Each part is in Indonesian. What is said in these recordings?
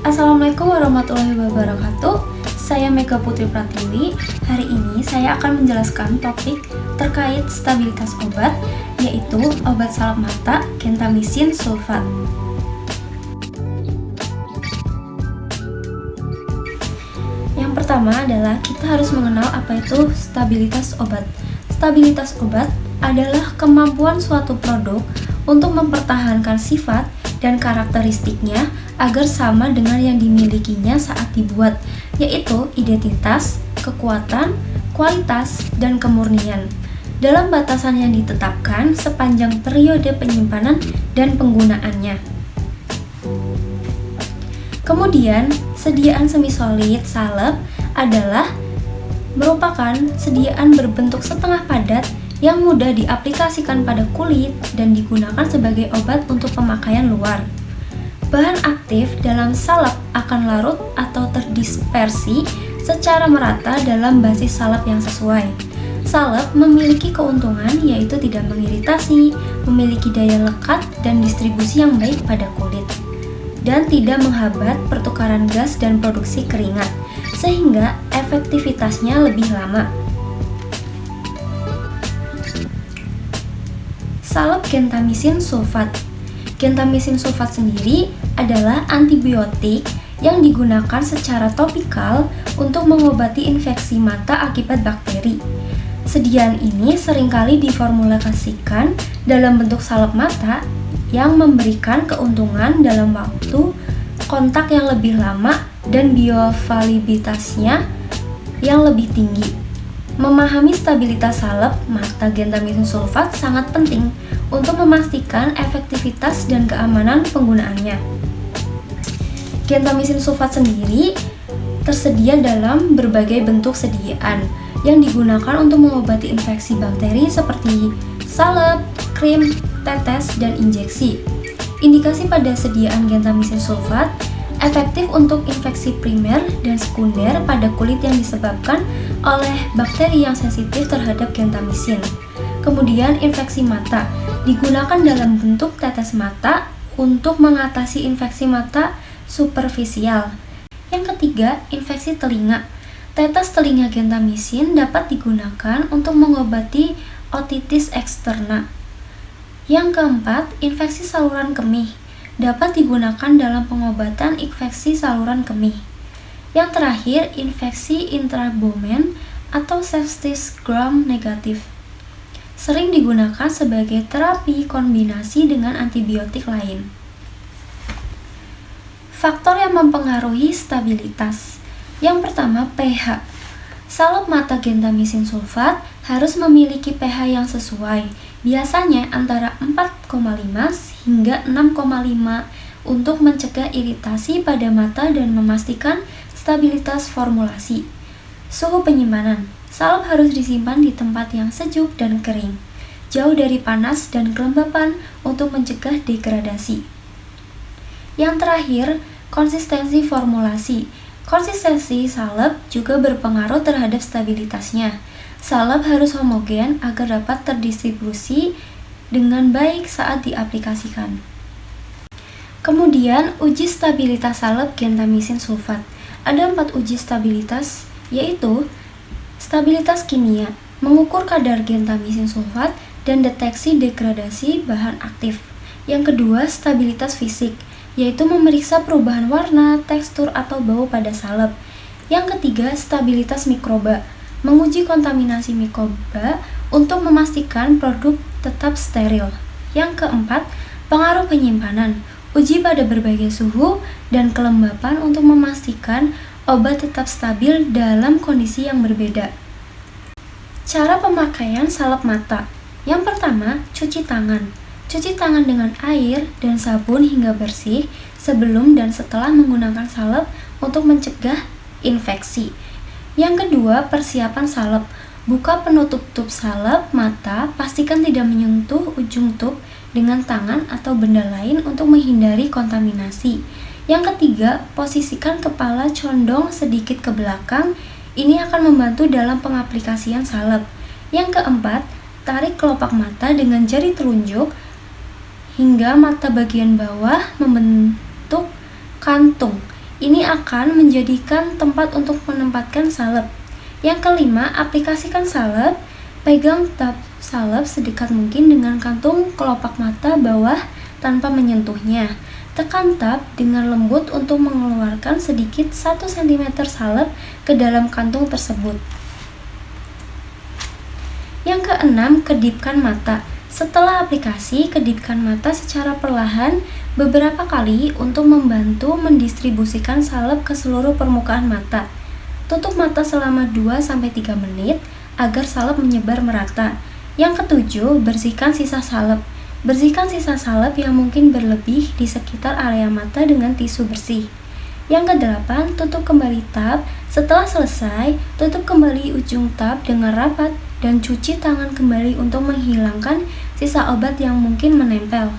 Assalamualaikum warahmatullahi wabarakatuh. Saya Mega Putri Pratiwi. Hari ini saya akan menjelaskan topik terkait stabilitas obat, yaitu obat salep mata gentamisin sulfat. Yang pertama adalah kita harus mengenal apa itu stabilitas obat. Stabilitas obat adalah kemampuan suatu produk untuk mempertahankan sifat dan karakteristiknya agar sama dengan yang dimilikinya saat dibuat, yaitu identitas, kekuatan, kualitas, dan kemurnian dalam batasan yang ditetapkan sepanjang periode penyimpanan dan penggunaannya. Kemudian, sediaan semisolid salep adalah merupakan sediaan berbentuk setengah padat yang mudah diaplikasikan pada kulit dan digunakan sebagai obat untuk pemakaian luar. Bahan aktif dalam salep akan larut atau terdispersi secara merata dalam basis salep yang sesuai. Salep memiliki keuntungan yaitu tidak mengiritasi, memiliki daya lekat dan distribusi yang baik pada kulit, dan tidak menghambat pertukaran gas dan produksi keringat, sehingga efektivitasnya lebih lama. Salep gentamisin sulfat. Gentamisin sulfat sendiri adalah antibiotik yang digunakan secara topikal untuk mengobati infeksi mata akibat bakteri. Sediaan ini seringkali diformulasikan dalam bentuk salep mata yang memberikan keuntungan dalam waktu kontak yang lebih lama dan bioavailabilitasnya yang lebih tinggi. Memahami stabilitas salep mata gentamisin sulfat sangat penting untuk memastikan efektivitas dan keamanan penggunaannya. Gentamisin sulfat sendiri tersedia dalam berbagai bentuk sediaan yang digunakan untuk mengobati infeksi bakteri seperti salep, krim, tetes, dan injeksi. Indikasi pada sediaan gentamisin sulfat efektif untuk infeksi primer dan sekunder pada kulit yang disebabkan oleh bakteri yang sensitif terhadap gentamisin. Kemudian infeksi mata digunakan dalam bentuk tetes mata untuk mengatasi infeksi mata superficial. Yang ketiga, infeksi telinga. Tetes telinga gentamisin dapat digunakan untuk mengobati otitis eksterna. Yang keempat, infeksi saluran kemih dapat digunakan dalam pengobatan infeksi saluran kemih. Yang terakhir, infeksi intraabdomen atau sepsis gram negatif sering digunakan sebagai terapi kombinasi dengan antibiotik lain. Faktor yang mempengaruhi stabilitas. Yang pertama, pH. Salep mata gentamisin sulfat harus memiliki pH yang sesuai, biasanya antara 4,5 hingga 6,5 untuk mencegah iritasi pada mata dan memastikan stabilitas formulasi. Suhu penyimpanan. Salep harus disimpan di tempat yang sejuk dan kering, jauh dari panas dan kelembapan untuk mencegah degradasi. Yang terakhir, konsistensi formulasi. Konsistensi salep juga berpengaruh terhadap stabilitasnya. Salep harus homogen agar dapat terdistribusi dengan baik saat diaplikasikan. Kemudian, uji stabilitas salep gentamisin sulfat. Ada 4 uji stabilitas, yaitu stabilitas kimia, mengukur kadar gentamisin sulfat dan deteksi degradasi bahan aktif. Yang kedua, stabilitas fisik, yaitu memeriksa perubahan warna, tekstur, atau bau pada salep. Yang ketiga, stabilitas mikroba, menguji kontaminasi mikroba untuk memastikan produk tetap steril. Yang keempat, pengaruh penyimpanan, uji pada berbagai suhu dan kelembapan untuk memastikan obat tetap stabil dalam kondisi yang berbeda. Cara pemakaian salep mata. Yang pertama, cuci tangan. Cuci tangan dengan air dan sabun hingga bersih sebelum dan setelah menggunakan salep untuk mencegah infeksi. Yang kedua, persiapan salep. Buka penutup tub salep mata, pastikan tidak menyentuh ujung tub dengan tangan atau benda lain untuk menghindari kontaminasi. Yang ketiga, posisikan kepala condong sedikit ke belakang. Ini akan membantu dalam pengaplikasian salep. Yang keempat, tarik kelopak mata dengan jari telunjuk hingga mata bagian bawah membentuk kantung. Ini akan menjadikan tempat untuk menempatkan salep. Yang kelima, aplikasikan salep. Pegang tab salep sedekat mungkin dengan kantung kelopak mata bawah tanpa menyentuhnya. Tekan tab dengan lembut untuk mengeluarkan sedikit 1 cm salep ke dalam kantung tersebut. Yang keenam, kedipkan mata. Setelah aplikasi, kedipkan mata secara perlahan beberapa kali untuk membantu mendistribusikan salep ke seluruh permukaan mata. Tutup mata selama 2-3 menit agar salep menyebar merata. Yang ketujuh, bersihkan sisa salep. Bersihkan sisa salep yang mungkin berlebih di sekitar area mata dengan tisu bersih. Yang kedelapan, tutup kembali tab. Setelah selesai, tutup kembali ujung tab dengan rapat dan cuci tangan kembali untuk menghilangkan sisa obat yang mungkin menempel.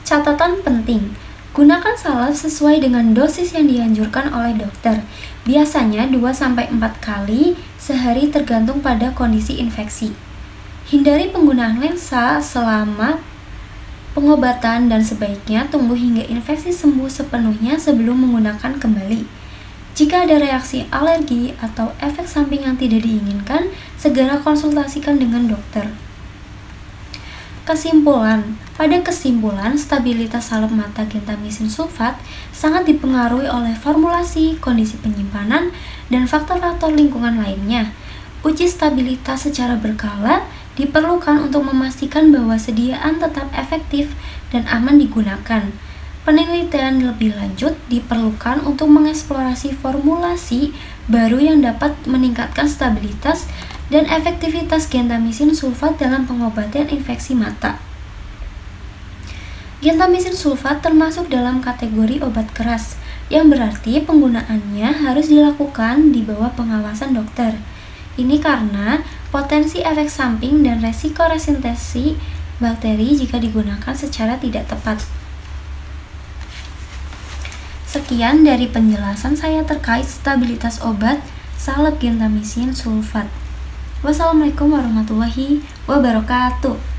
Catatan penting, gunakan salep sesuai dengan dosis yang dianjurkan oleh dokter. Biasanya 2-4 kali sehari tergantung pada kondisi infeksi. Hindari penggunaan lensa selama pengobatan dan sebaiknya tunggu hingga infeksi sembuh sepenuhnya sebelum menggunakan kembali. Jika ada reaksi alergi atau efek samping yang tidak diinginkan, segera konsultasikan dengan dokter. Kesimpulan, pada kesimpulan, stabilitas salep mata gentamisin sulfat sangat dipengaruhi oleh formulasi, kondisi penyimpanan, dan faktor-faktor lingkungan lainnya. Uji stabilitas secara berkala diperlukan untuk memastikan bahwa sediaan tetap efektif dan aman digunakan. Penelitian lebih lanjut diperlukan untuk mengeksplorasi formulasi baru yang dapat meningkatkan stabilitas dan efektivitas gentamisin sulfat dalam pengobatan infeksi mata. Gentamisin sulfat termasuk dalam kategori obat keras, yang berarti penggunaannya harus dilakukan di bawah pengawasan dokter. Ini karena potensi efek samping dan resiko resistenssi bakteri jika digunakan secara tidak tepat. Sekian dari penjelasan saya terkait stabilitas obat salep gentamisin sulfat. Wassalamualaikum warahmatullahi wabarakatuh.